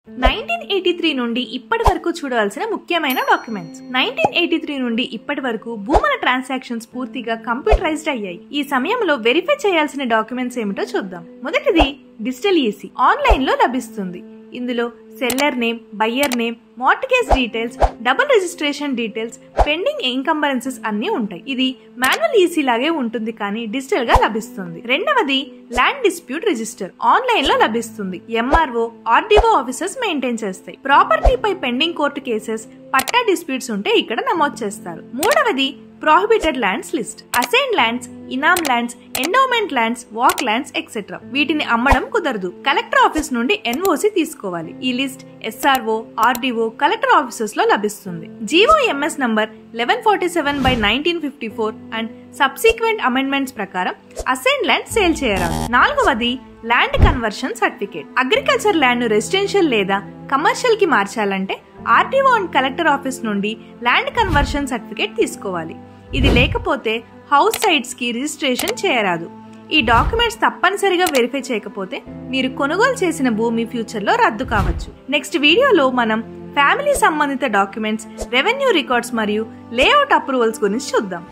1983 నుండి ఇప్పటి వరకు చూడవలసిన ముఖ్యమైన డాక్యుమెంట్స్. 1983 నుండి ఇప్పటి వరకు భూముల ట్రాన్సాక్షన్స్ పూర్తిగా కంప్యూటరైజ్డ్ అయ్యాయి. ఈ సమయంలో వెరిఫై చేయాల్సిన డాక్యుమెంట్స్ ఏమిటో చూద్దాం. మొదటిది డిజిటల్ ఈసీ. ఆన్లైన్ లో లభిస్తుంది. ఇందులో seller name, buyer name, mortgage details, double registration details, pending encumbrances అన్ని ఉంటాయి. ఇది మాన్యువల్ ఈసీ లాగే ఉంటుంది కానీ డిజిటల్ గా లభిస్తుంది. రెండవది ల్యాండ్ డిస్ప్యూట్ రిజిస్టర్. ఆన్లైన్ లో లభిస్తుంది. ఎంఆర్ఓ, ఆర్డీఓ ఆఫీసర్స్ మెయింటైన్ చేస్తాయి. ప్రాపర్టీపై pending court cases, patta disputes ఉంటే ఇక్కడ నమోదు చేస్తారు. మూడవది prohibited lands list. Assign lands, inam lands, endowment lands, waqf lands etcetera. వీటిని అమ్మడం కుదరదు. కలెక్టర్ ఆఫీస్ నుండి ఎన్ఓసి తీసుకోవాలి. ఈ list SRO, RDO, collector offices లో లభిస్తుంది. GOMS number 1147/1954 and subsequent amendments ప్రకారం అసైన్ ల్యాండ్ సేల్ చేయరాదు. నాలుగవది land conversion certificate. Agriculture land ను రెసిడెన్షియల్ లేదా కమర్షియల్ కి మార్చాలంటే ఆర్డీఓ అండ్ కలెక్టర్ ఆఫీస్ నుండి ల్యాండ్ కన్వర్షన్ సర్టిఫికేట్ తీసుకోవాలి. ఇది లేకపోతే హౌస్ సైట్స్ కి రిజిస్ట్రేషన్ చేయరాదు. ఈ డాక్యుమెంట్స్ తప్పనిసరిగా వెరిఫై చేయకపోతే మీరు కొనుగోలు చేసిన భూమి ఫ్యూచర్ లో రద్దు కావచ్చు. నెక్స్ట్ వీడియోలో మనం ఫ్యామిలీ సంబంధిత డాక్యుమెంట్స్, రెవెన్యూ రికార్డ్స్ మరియు లేఅవుట్ అప్రూవల్స్ గురించి చూద్దాం.